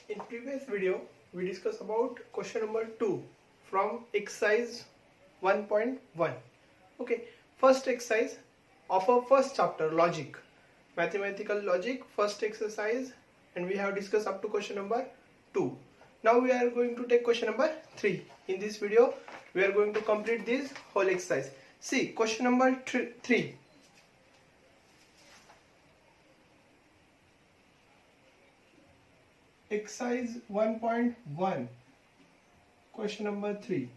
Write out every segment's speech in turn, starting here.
In previous video, we discussed about question number 2 from exercise 1.1. Okay, first exercise of our first chapter, logic, mathematical logic, first exercise, and we have discussed up to question number 2. Now we are going to take question number 3. In this video, we are going to complete this whole exercise. See, question number 3. Exercise 1.1, question number 3.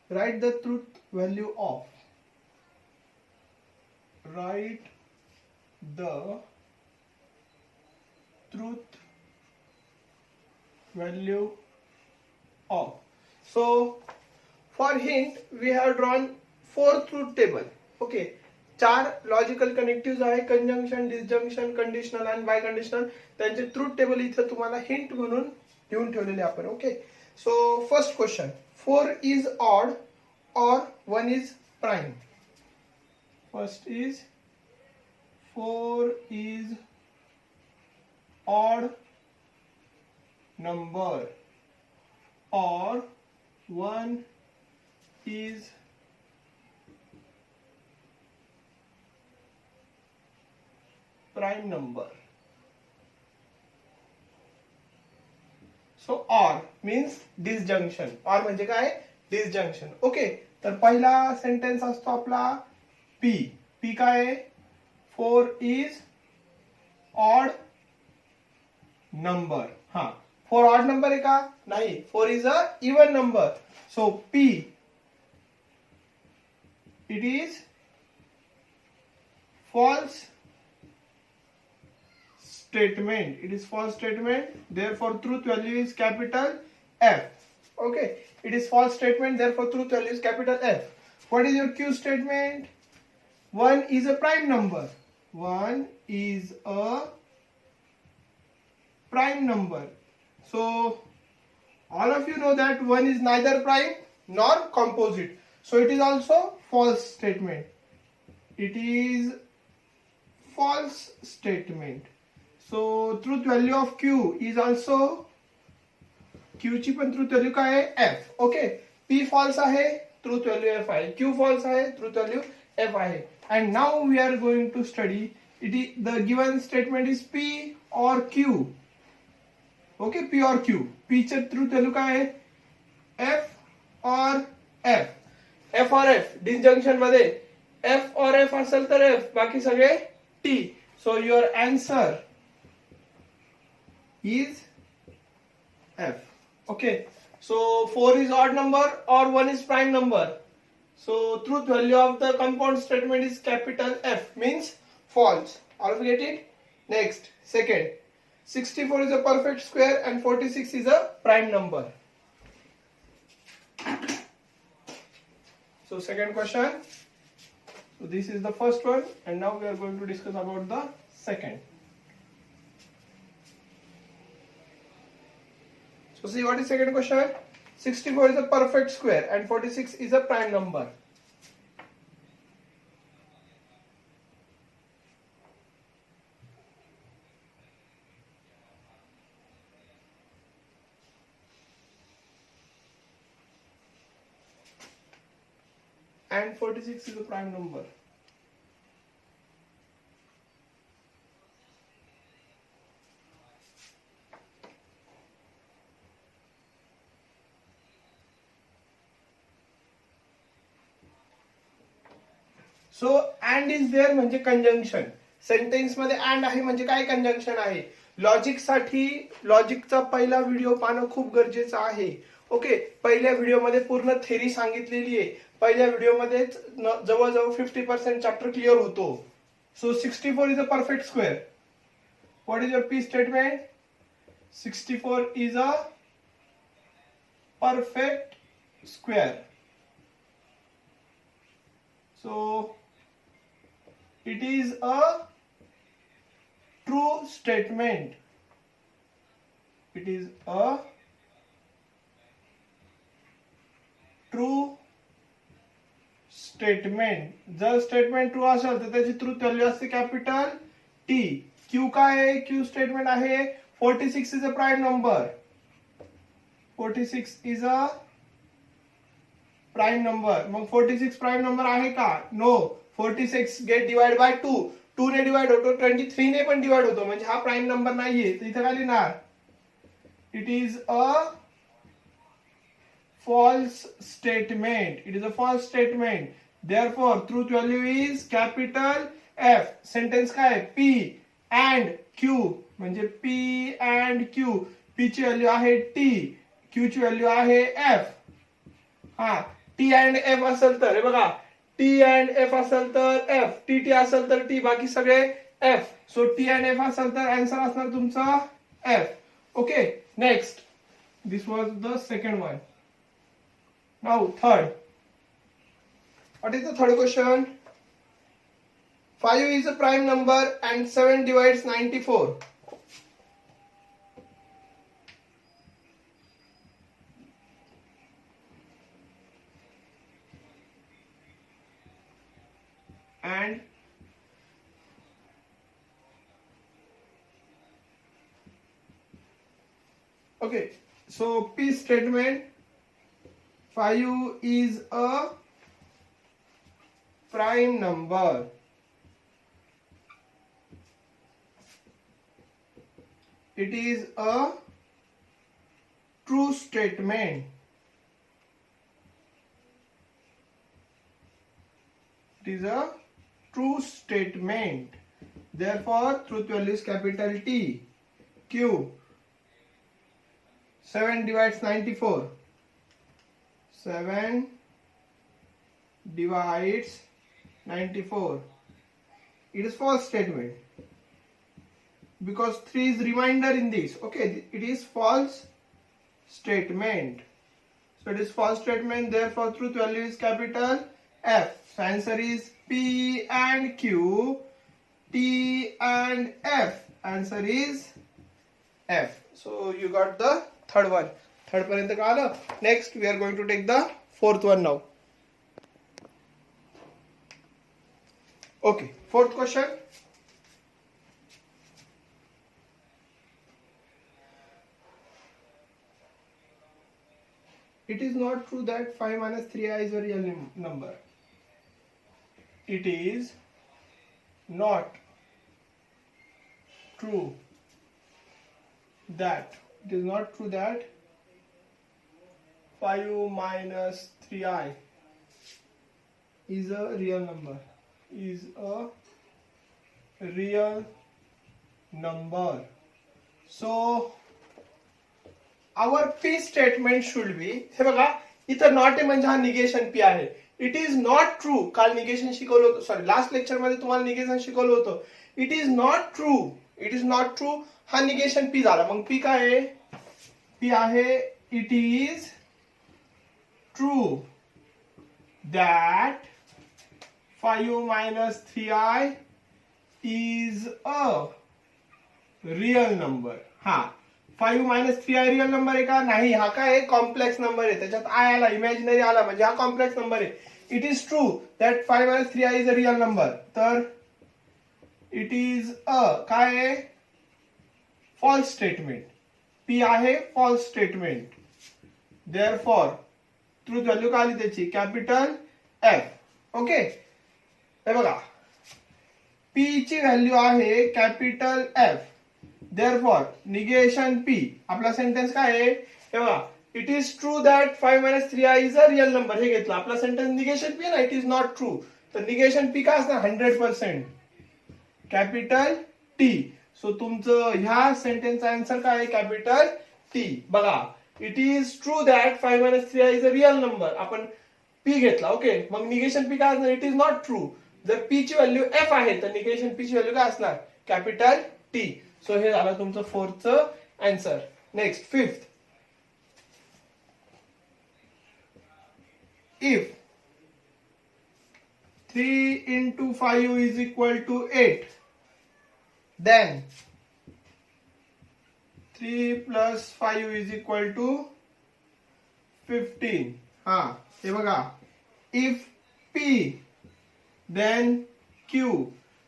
Write the truth value of. Write the truth value of. So, for hint, we have drawn 4 truth table. Okay. 4 logical connective आहे, conjunction, disjunction, conditional आणि by conditional. त्यांचे truth table इथे तुम्हाला hint म्हणून देऊन ठेवलेले आपण. Okay, so first question, 4 is odd और 1 is prime. First is 4 is odd number और 1 is prime number. So OR means disjunction. OR म्हणजे काय? Disjunction. ओके, तर पहिला सेंटेन्स असतो आपला P. P काय आहे? 4 is odd number. हा, 4 odd number आहे का? नाही, 4 is a even number. So P, it is false statement. It is false statement. Therefore, truth value is capital F. Okay, it is false statement. Therefore, truth value is capital F. What is your Q statement? 1 is a prime number. 1 is a prime number. So, all of you know that 1 is neither prime nor composite. So, it is also false statement. It is false statement. So, truth value of Q is also, Q ची पण truth value काय आहे? F. Okay, P false आहे, truth value F आहे. Q false आहे, truth value F आहे. And now we are going to study it is the given statement is P or Q. Okay, P or Q. P चे truth value काय आहे? F or F. F or F. Disjunction मध्ये F or F असेल तर F, बाकी सगळे T. So your answer is F. Okay, so 4 is odd number or 1 is prime number. So truth value of the compound statement is capital F, means false. All of you get it? Next, second, 64 is a perfect square and 46 is a prime number. So second question. So this is the first one, and now we are going to discuss about the second. So see, what is second question? 64 is a perfect square and 46 is a prime number. And 46 is a prime number. So and is there म्हणजे conjunction. Sentence मध्ये and आहे म्हणजे काय? Conjunction आहे. Logic साठी लॉजिकचा पहिला video पाहणं खूप गरजेचं आहे. ओके, पहिल्या व्हिडिओमध्ये पूर्ण थेरी सांगितलेली आहे. पहिल्या व्हिडिओमध्ये जवळजवळ 50% चॅप्टर क्लिअर होतो. So 64 is a perfect square. What is your P statement? 64 is a perfect square. So it is a true statement. It is a true statement. जर स्टेटमेंट ट्रू असेल तर त्याची ट्रूथ व्हॅल्यू असते capital T. Q काय आहे? Q statement आहे 46 is a prime number. 46 is a prime number. मग 46 prime number आहे का? नो. 46 gate divide by 2. 2 ने डिवाइड होतो, 23 ने पण डिवाइड होतो, म्हणजे हा प्राइम नंबर नाहीये. तर इथं काय लिहिणार? It is a false statement. It is a false statement. Therefore, truth value is capital F. Sentence काय? P and Q म्हणजे P and Q. P ची व्हॅल्यू आहे T, Q ची व्हॅल्यू आहे F. हा, T and F असेल तर हे बघा, T and F असेल तर F, TT असेल तर T, बाकी सगळे F. So T and F असेल तर आन्सर असणार तुमचा F. Okay, next. This was the second one. Now third. What is the third question? 5 is a prime number and 7 divides 94. And okay, so P statement. 5 is a prime number. It is a true statement. It is a true statement. Therefore, truth value is capital T. Q. 7 divides 94. 7 divides 94. It is false statement because 3 is remainder in this. Okay, it is false statement. So it is false statement. Therefore, truth value is capital F. So answer is P and Q, T and F. Answer is F. So you got the third one. Third पर्यंत कळालं. Next we are going to take the fourth one now. Okay, fourth question. It is not true that 5 minus 3i is a real number. It is not true that. It is not true that 5 minus 3i is a real number. Is a real number. So our P statement should be, हे बघा इथं not आहे म्हणजे हा negation P आहे. It is not true. काल negation शिकवलं होतं, सॉरी लास्ट लेक्चर मध्ये तुम्हाला निगेशन शिकवलं होतं. It is not true. It is not true हा निगेशन P झाला. मग P काय आहे? P आहे it is true that 5 minus 3i is a real number. हा, 5 minus 3i रियल नंबर आहे का? नाही. हा काय आहे? कॉम्प्लेक्स नंबर आहे. त्याच्यात आय आला, इमॅजिनरी आला, म्हणजे हा कॉम्प्लेक्स नंबर आहे. It is true that 5 minus 3i is a real number. तर इट इज अ काय आहे? False statement. P आहे false statement. Therefore truth value काय आली त्याची? Capital F. ओके, हे बघा P ची व्हॅल्यू आहे capital F. Therefore negation P. आपला सेंटेन्स काय आहे? हे बघा, it is true that 5 minus 3i is a real number. हे घेतलं आपला सेंटेन्स निगेशन P ना. It is not true. तर निगेशन P काय असणार? 100%. Capital T. सो तुमचं ह्या सेंटेन्सचा आन्सर काय आहे? Capital T. बघा, it is true that 5 minus 3i is a real number. आपण P घेतला. ओके, मग निगेशन P काय असणार? It is not true. जर P ची व्हॅल्यू F आहे तर निगेशन P ची व्हॅल्यू काय असणार? Capital T. सो हे झालं तुमचं फोर्थचं answer. Next, fifth. If 3 into 5 is equal to 8, then 3 plus 5 is equal to 15. हा, हे बघा, if P then Q.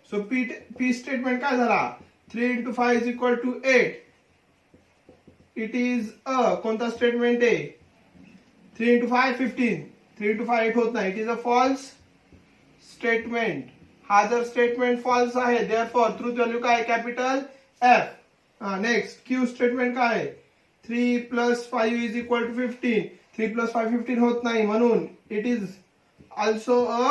So P statement काय झाला? 3 into 5 is equal to 8. It is अ कोणता स्टेटमेंट आहे 3 into 5 15 3 into 5 8 होत नाही it is a false statement हा जर स्टेटमेंट फॉल्स आहे देअरफॉर ट्रूथ व्हॅल्यू काय capital F next Q statement काय आहे 3 plus 5 is equal to 15 3 plus 5 15 होत नाही म्हणून it is also a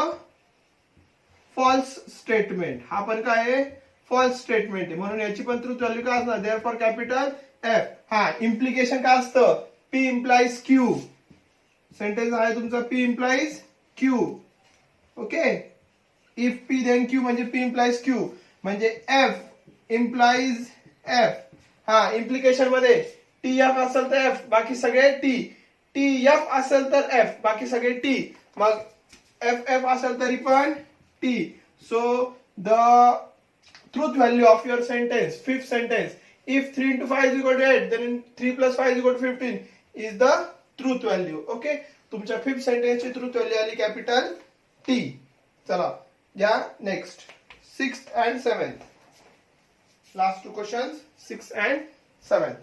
false statement हा पण काय आहे फॉल्स स्टेटमेंट आहे म्हणून याची पण ट्रूथ व्हॅल्यू काय असणार देअरफॉर कॅपिटल एफ इम्प्लिकेशन काय असतं पी इम्प्लाइज क्यू सेंटेन्स आहे तुमचा P implies Q okay if P then Q म्हणजे पी इम्प्लाइज क्यू म्हणजे एफ इम्प्लाइज एफ इम्प्लिकेशन मध्ये टी एफ असेल तर एफ बाकी सगळे टी टी एफ असेल तर एफ बाकी सगळे टी मग एफ एफ असेल तरी पण T so the truth value of your sentence fifth sentence if 3 into 5 is equal to 8 then 3 plus 5 is equal to 15 is the truth value okay तुमच्या fifth sentence ची truth value आली capital T चला या next sixth and seventh last two questions sixth and seventh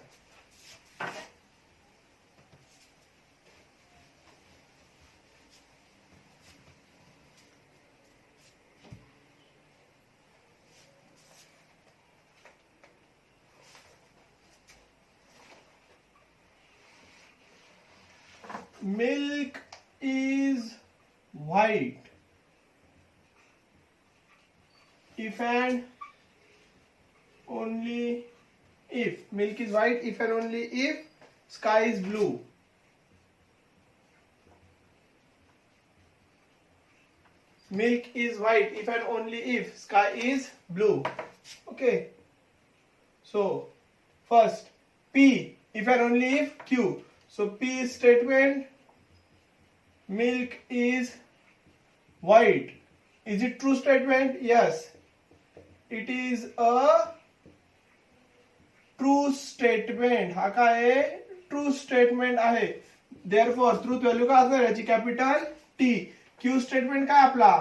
milk is white if and only if milk is white if and only if sky is blue milk is white if and only if sky is blue okay so first P if and only if Q so P statement milk is white is it true statement yes it is a true statement हा काय आहे true statement आहे therefore truth value काय असणार याची capital T Q statement काय आपला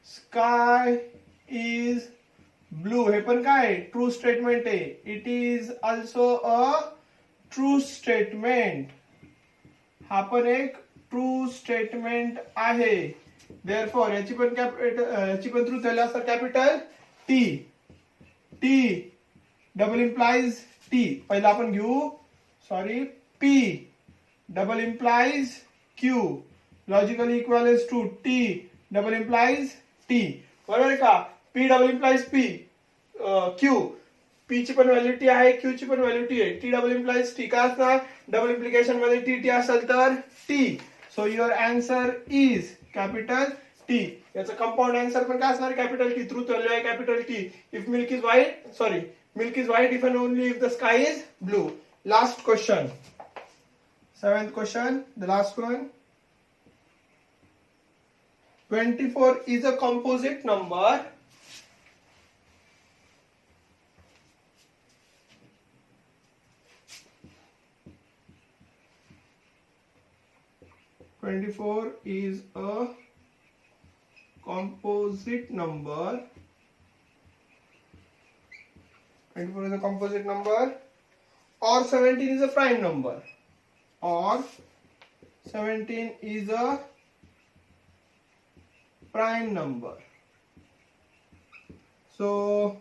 sky is blue हे पण काय ट्रू स्टेटमेंट आहे it is also a true statement हा पण एक ट्रू स्टेटमेंट आहे देअरफॉर याची पण ट्रूथ व्हॅल्यू असणार capital T T double implies T पहिला आपण घेऊ sorry P double implies Q logically equivalent to T double implies T बरोबर आहे का P double implies P Q P ची पण व्हॅल्यू टी आहे क्यू ची पण व्हॅल्यू टी आहे टी डबल इम्प्लाइज टी काय असणार डबल इम्प्लिकेशन मध्ये टी टी असेल तर T so your answer is capital T याचा कंपाऊंड आन्सर पण काय असणार कॅपिटल टी ट्रूथ व्हॅल्यू आहे capital T if milk is white sorry milk is white if and only if the sky is blue last question seventh question the last one 24 is a composite number is a composite number 24 is a composite number or 17 is a prime number or 17 is a prime number so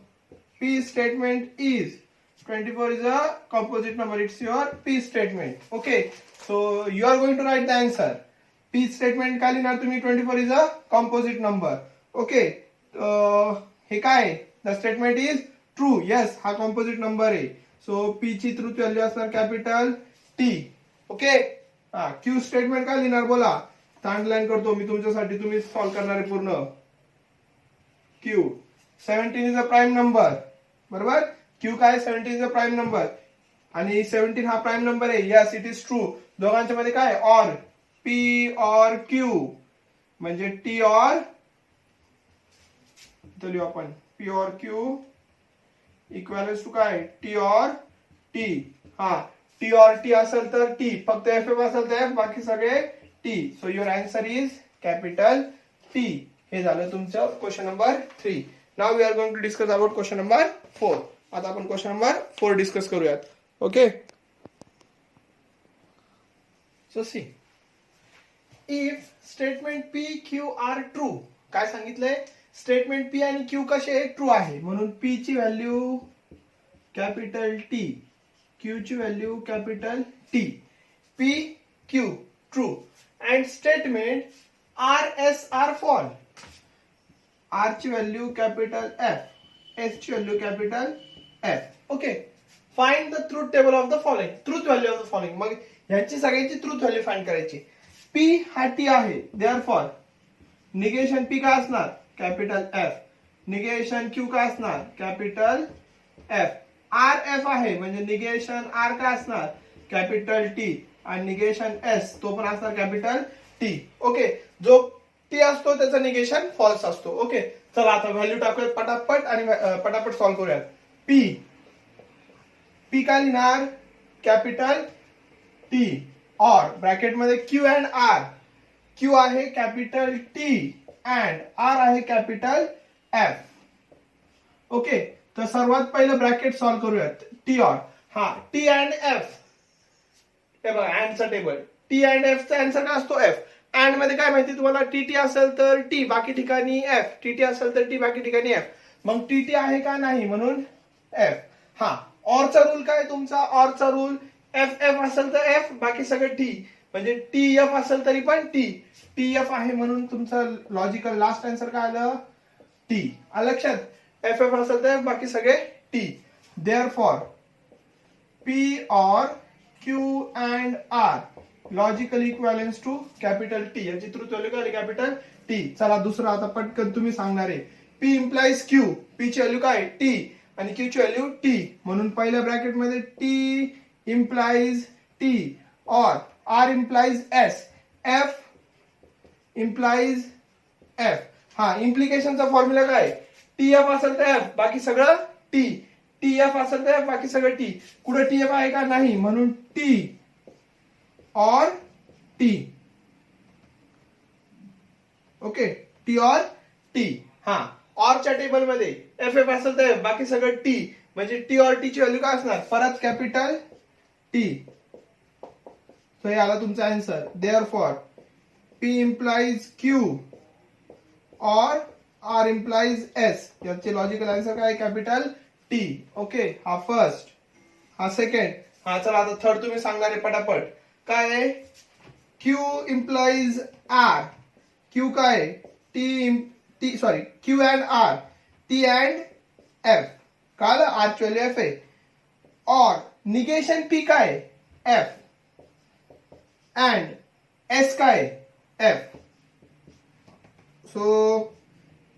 P statement is 24 is a composite number it's your P statement okay so you are going to write the answer P statement काय लिहिणार तुम्ही 24 is a composite number okay हे काय the statement is true yes हा composite number आहे so P ची truth value असणार capital T okay Q statement काय लिहिणार बोला अंडरलाइन करतो मी तुमच्यासाठी तुम्ही सॉल्व करणार आहे पूर्ण Q 17 is a prime number बरोबर Q काय 17 इज अ प्राइम नंबर आणि 17 हा प्राइम नंबर आहे यस इट इज ट्रू दोघांच्या मध्ये काय ऑर P और Q म्हणजे T और लिहू आपण P और Q इक्वल्स टू काय T और T T और T असेल तर T फक्त FF असेल तर F बाकी सगळे T so your answer is capital T हे झालं तुमचं question number 3 now we are going to discuss about question number 4 आता आपण क्वेश्चन नंबर 4 डिस्कस करूयात okay so see if statement P Q are true, काय सांगितलंय, स्टेटमेंट पी आणि Q कसे ट्रू आहे, म्हणून पी ची व्हॅल्यू कॅपिटल टी, क्यू ची value capital T, P Q true and statement R S are false, R ची value capital F, S ची value capital F. Okay, find the truth table of the following, truth value of the following. मग ह्यांची सगळ्यांची truth value find करायची. P हा T आहे, therefore negation P काय असणार, कॅपिटल एफ, निगेशन क्यू काय असणार, कॅपिटल एफ. आर एफ आहे म्हणजे निगेशन आर काय असणार, कॅपिटल टी, आणि निगेशन एस तो पण असणार कॅपिटल टी. ओके, जो टी असतो त्याचा निगेशन फॉल्स असतो. ओके, चला आता व्हॅल्यू टाकूयात पटापट आणि पटापट सॉल्व्ह करूयात. पी, पी काय लिहिणार, कॅपिटल टी, और ब्रॅकेट मध्ये क्यू अँड आर, क्यू आहे कॅपिटल टी अँड आर आहे कॅपिटल एफ. ओके, तर सर्वात पहिलं ब्रॅकेट सॉल्व्ह करूयात. टी और, हा टी अँड एफ, हे बघा अँडचा टेबल, टी अँड एफ चा आन्सर काय असतो, एफ. अँड मध्ये काय माहिती तुम्हाला, टी टी असेल तर टी, बाकी ठिकाणी एफ, टी टी असेल तर टी, बाकी ठिकाणी एफ. मग टी टी आहे का नाही म्हणून एफ. हा, ऑरचा रूल काय तुमचा, ऑरचा रूल एफ एफ असेल तर एफ, बाकी सगळं टी, म्हणजे टी एफ असेल तरी पण टी, टी एफ आहे म्हणून तुमचं लॉजिकल लास्ट आन्सर काय आलं, टी. लक्षात, एफ एफ असेल तर एफ, बाकी सगळे T. Therefore P or Q and R logical equivalence to capital T, याची ट्रूथ व्हॅल्यू काय, कॅपिटल टी. चला दुसरं आता पटकन तुम्ही सांगणार आहे. पी इम्प्लाइज क्यू, पी ची व्हॅल्यू काय टी आणि क्यू ची व्हॅल्यू टी, म्हणून पहिल्या ब्रॅकेट मध्ये T implies T or R implies S, F implies F. हा, इम्प्लिकेशनचा फॉर्म्युला काय, TF असेल तर F, बाकी सगळं T, TF असेल तर F, बाकी सगळं T. कुठे TF आहे का नाही, म्हणून T or T. Okay, T or T. हा, और च्या टेबल मध्ये FF असेल तर F, बाकी सगळं T, म्हणजे T or T ची व्हॅल्यू काय असणार, परत कॅपिटल टी. सो हे आला तुमचा answer. Therefore P implies Q और आर इम्प्लाइज एस, याचे लॉजिकल आन्सर काय, कॅपिटल टी. ओके, हा फर्स्ट, हा सेकंड. हा चला आता थर्ड तुम्ही सांगणार आहे पटापट. काय आहे, क्यू इम्प्लाइज आर, क्यू काय T sorry Q and R, T and F, काय आर ची व्हॅल्यू एफ आहे, और निगेशन पी काय एफ अँड एस काय एफ. सो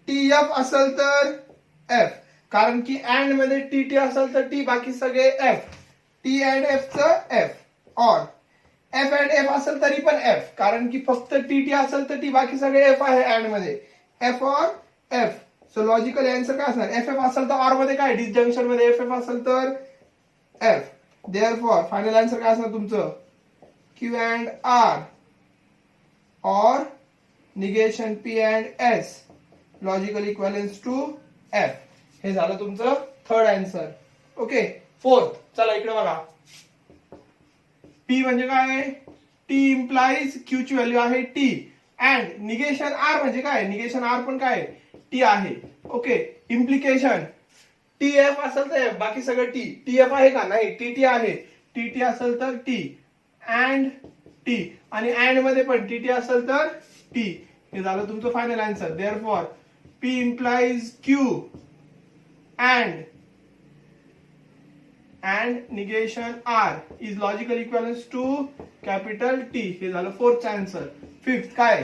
टी एफ असेल तर एफ, कारण की अँड मध्ये टी टी असेल तर टी, बाकी सगळे एफ, टी अँड एफ च एफ. और एफ अँड एफ असेल तरी पण एफ, कारण की फक्त टी टी असेल तर टी, बाकी सगळे एफ आहे अँड मध्ये, एफ और एफ. सो लॉजिकल आन्सर काय असणार, एफ एफ असेल तर ऑर मध्ये काय, डिसजंक्शन मध्ये एफ एफ असेल तर एफ. देअरफॉर फायनल आन्सर काय असणार तुमचं, Q and R or negation P and S logical equivalence to F. हे झालं तुमचं थर्ड आन्सर. ओके, फोर्थ, चला इकडे बघा. पी म्हणजे काय, टी इम्प्लाइज क्यू ची व्हॅल्यू आहे टी अँड निगेशन आर म्हणजे काय, निगेशन आर पण काय टी आहे. ओके, इम्प्लिकेशन टी एफ असेल तर एफ, बाकी सगळं टी, टी एफ आहे का नाही, टी टी आहे, टी टी असेल तर टी अँड टी, आणि अँड मध्ये पण टी टी असेल तर टी. हे झालं तुमचं final answer. Therefore P implies Q and negation R is logical equivalence to capital T. हे झालं फोर्थ आन्सर. फिफ्थ काय,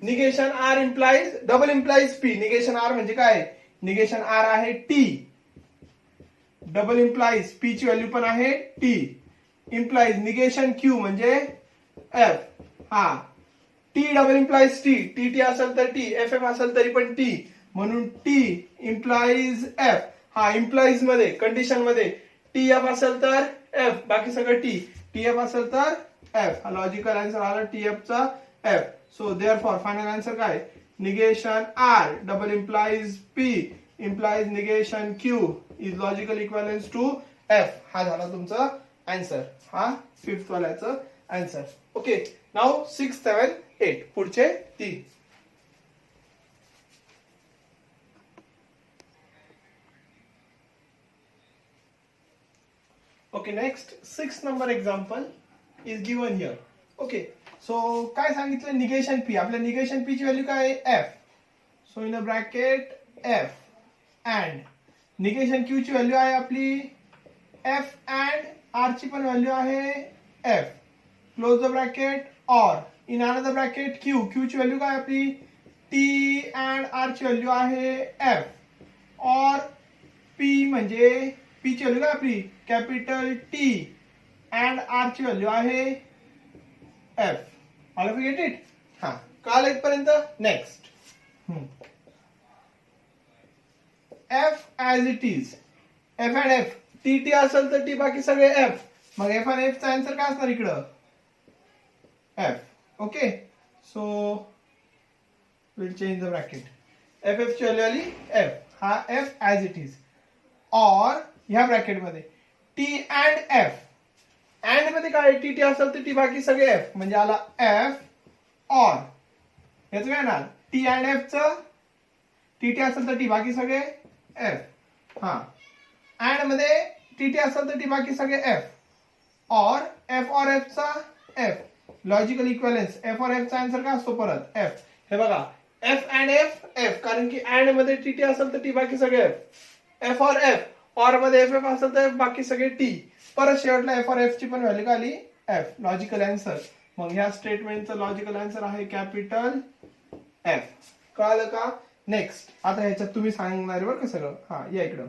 negation R implies double implies P, negation R म्हणजे काय, निगेशन आर आहे टी, डबल इम्प्लाइज पी ची value पण आहे T, implies negation Q म्हणजे एफ. हा, T double implies T, T T असेल तर टी, एफ एफ असेल तरी पण टी, म्हणून टी इम्प्लाइज एफ. हा, इम्प्लाइज मध्ये कंडिशन मध्ये टी एफ असेल तर एफ, बाकी सगळं टी, टी एफ असेल तर एफ. हा लॉजिकल आन्सर आला टी एफ चा F. So therefore final answer काय, negation R double implies P implies negation Q is logical equivalence to F. हा झाला तुमचा आन्सर. हा फिफ्थ वाल्याचं आन्सर. ओके, नाव 6, 7, 8 पुढचे 3. Okay, next 6 number example is given here. Okay, so काय सांगितलं निगेशन पी. आपल्या निगेशन पी ची व्हॅल्यू काय आहे F. So in a bracket F and negation Q ची व्हॅल्यू आहे आपली एफ अँड आर ची पण व्हॅल्यू आहे एफ. क्लोज द ब्रॅकेट और in another bracket Q. Q ची व्हॅल्यू काय आपली टी अँड आर ची व्हॅल्यू आहे एफ और पी म्हणजे पी ची व्हॅल्यू काय आपली कॅपिटल टी अँड आर ची व्हॅल्यू आहे F. All of you get it. हा, काल इथपर्यंत. Next F as it is. F and F. T T असेल तर टी बाकी सगळे एफ. मग एफ अँड एफ चा आन्सर काय असणार इकडं F. Okay, so will change the bracket. F F ची व्हॅल्यू आली एफ. हा एफ ऍज इट इज. और ह्या ब्रॅकेट मध्ये टी अँड एफ. अँड मध्ये काय टी टी असेल तर टी बाकी सगळे एफ म्हणजे आला एफ. और याच काय ना टी अँड एफ च टी टी असेल तर टी बाकी सगळे एफ. हा, अँड मध्ये टी टी असेल तर टी बाकी सगळे एफ. और एफ और एफ चा एफ. Logical equivalence. एफ और एफ चा आन्सर काय असतो परत एफ. हे बघा एफ अँड एफ एफ, कारण की अँड मध्ये टी टी असेल तर टी बाकी सगळे एफ. एफ और एफ. और मध्ये एफ एफ असेल तर बाकी सगळे टी. परत शेवटला एफ और एफ ची पण व्हॅल्यू काय आली एफ. Logical answer. मग ह्या स्टेटमेंटचं लॉजिकल आन्सर आहे कॅपिटल एफ. कळलं का. नेक्स्ट आता ह्याच्यात तुम्ही सांगणार बरं का सगळं. हा, या इकडं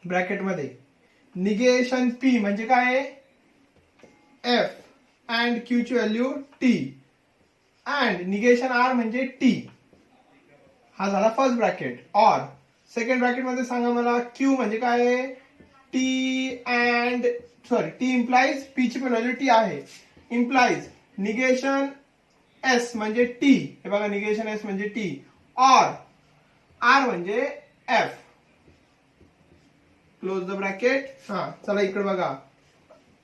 ब्रॅकेट मध्ये निगेशन पी म्हणजे काय एफ अँड क्यू ची value T and negation R म्हणजे टी. हा झाला first bracket. Or second bracket मध्ये सांगा मला क्यू म्हणजे काय आहे T and sorry T implies P ची पण व्हॅल्यू टी आहे. इम्प्लाइज निगेशन एस म्हणजे टी. हे बघा निगेशन एस म्हणजे टी. और आर म्हणजे एफ. Close the bracket. हा, चला इकडे बघा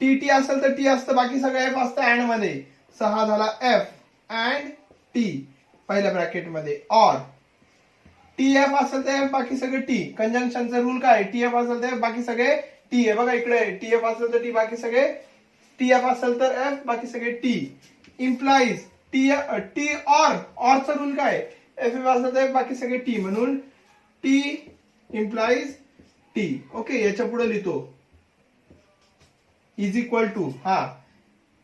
टी टी असेल तर टी असतं बाकी सगळं एफ असतं अँड मध्ये. सहा झाला एफ अँड टी पहिल्या ब्रॅकेट मध्ये. और टी एफ असेल तर एफ बाकी सगळे टी. कंजंक्शनचा रूल काय टी एफ असेल तर एफ बाकी सगळे टी. हे बघा इकडे टी एफ असेल तर टी बाकी सगळे टी एफ असेल तर एफ बाकी सगळे टी. इम्प्लाइज टी टी और चा रूल काय एफ एफ असेल तर एफ बाकी सगळे टी म्हणून टी इम्प्लाइज टी. ओके, याच्या पुढे लिहितो इज इक्वल टू हा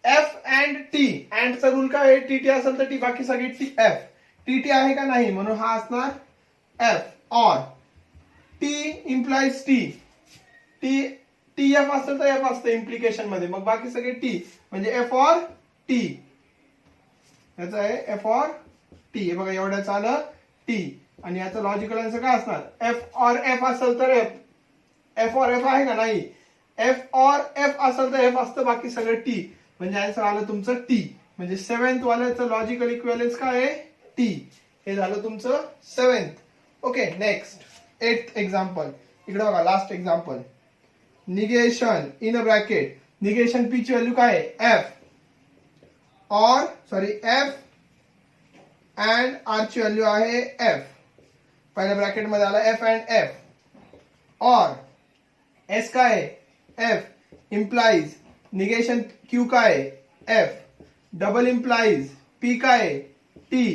एफ अँड टी. अँड चा रूल काय टी टी असेल तर टी बाकी सगळे टी एफ. टी टी आहे का नाही म्हणून हा असणार एफ. और T implies T. T T F असेल तर एफ असतं इम्प्लिकेशन मध्ये मग बाकी सगळे टी म्हणजे एफ और टी. याचं आहे एफ और टी. हे बघा एवढ्याच आलं टी. आणि याचं लॉजिकल आन्सर काय असणार एफ और एफ असेल तर एफ. एफ और एफ आहे का नाही. एफ और एफ असेल तर एफ असतं बाकी सगळं टी म्हणजे आन्सर आलं तुमचं टी. म्हणजे सेव्हन्थ वाल्याचं लॉजिकल इक्विव्हॅलन्स काय आहे टी. हे झालं तुमचं seventh. Okay, next 8th example. इकडे बघा last example. Negation in a bracket. Negation P ची व्हॅल्यू काय एफ. और सॉरी एफ अँड आर ची व्हॅल्यू आहे एफ. पहिल्या ब्रॅकेट मध्ये आला एफ अँड एफ. और एस काय एफ. इम्प्लाइज निगेशन क्यू काय एफ. डबल इम्प्लाइज पी काय टी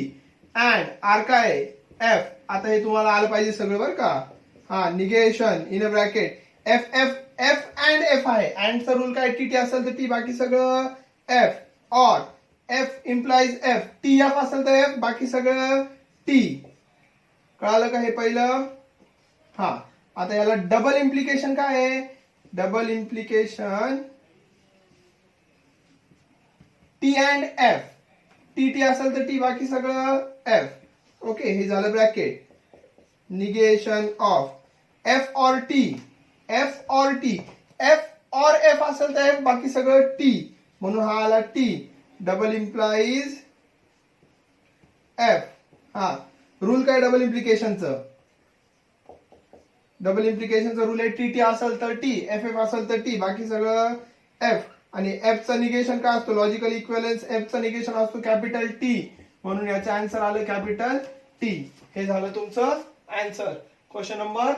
अँड आर काय एफ. आता हे तुम्हाला आलं पाहिजे सगळं बरं का. हा, negation in a bracket F F F and F आहे. अँड चा रूल काय टी टी असेल तर टी बाकी सगळं एफ. और F implies F. T F असेल तर एफ बाकी सगळं टी. कळालं का हे पहिलं. हा, आता याला डबल इम्प्लिकेशन काय आहे double implication T and F. T T असेल तर टी बाकी सगळं एफ. ओके, हे झालं ब्रॅकेट. निगेशन ऑफ एफ और टी. एफ और टी. एफ और एफ असेल तर एफ बाकी सगळं टी म्हणून हा आला टी. Double implies F. हा, रूल काय डबल इम्प्लिकेशनचं. डबल इम्प्लिकेशनचा रूल आहे टी टी असेल तर टी एफ एफ असेल तर टी बाकी सगळं एफ. आणि एफ चा निगेशन काय असतो, लॉजिकल इक्विव्हॅलन्स एफ चा निगेशन असतो कॅपिटल टी, म्हणून याचं आन्सर आलं कॅपिटल टी. हे झालं तुमचं answer question number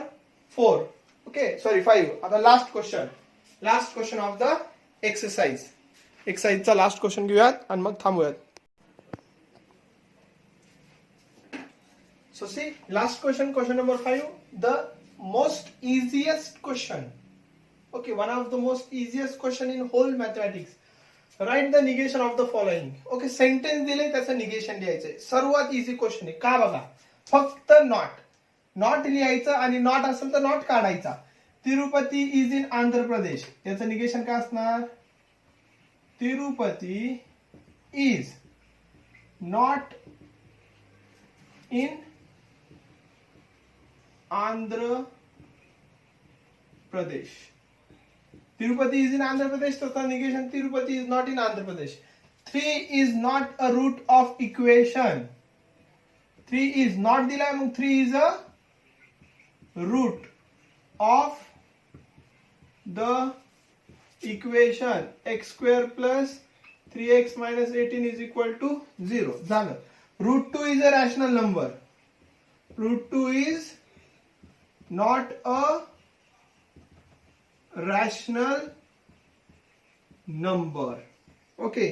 4. Okay sorry 5. आता last question of the exercise. एक्सरसाइजचा लास्ट क्वेश्चन घेऊयात आणि मग थांबूयात. So see, last question number 5, the most easiest question. Okay, one of the most easiest question in whole mathematics. Write the negation of the following. Okay, sentence दिले त्याचं negation लिहायचंय. सर्वात easy question आहे. का बघा, फक्त नॉट लिहायचं आणि नॉट असेल तर नॉट काढायचा. तिरुपती इज इन आंध्र प्रदेश, याचं निगेशन काय असणार, Tirupati is not in Andhra Pradesh. Tirupati is in Andhra Pradesh, त्याचा negation Tirupati is not in Andhra Pradesh. 3 is not a root of equation. 3 is not दिलाय, मग 3 is a root of the equation x square plus 3x minus 18 is equal to 0. झालं. Root 2 is a rational number. Root 2 is not a rational number. Okay.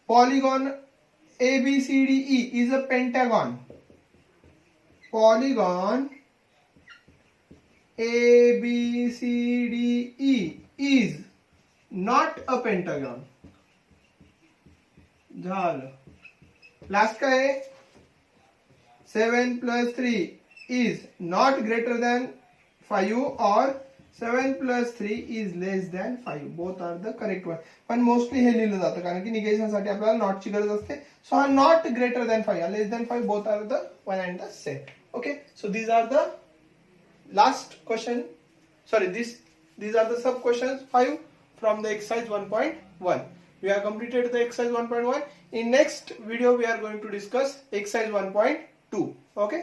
Polygon ABCDE is a pentagon. Polygon ABCDE is not a pentagon. झालं. Last काय आहे, 7 plus 3 is not greater than 5 or 7 plus 3 is less than 5. Both are the correct one. पण mostly हे लिहिलं जातं कारण की negation साठी आपल्याला नॉट ची गरज असते. सो हा not greater than 5 less than 5 both are the one and the same. Okay, so these are the last question. Sorry, these are the sub questions 5 from the exercise 1.1. We have completed the exercise 1.1. In next video we are going to discuss exercise 1.2. Okay.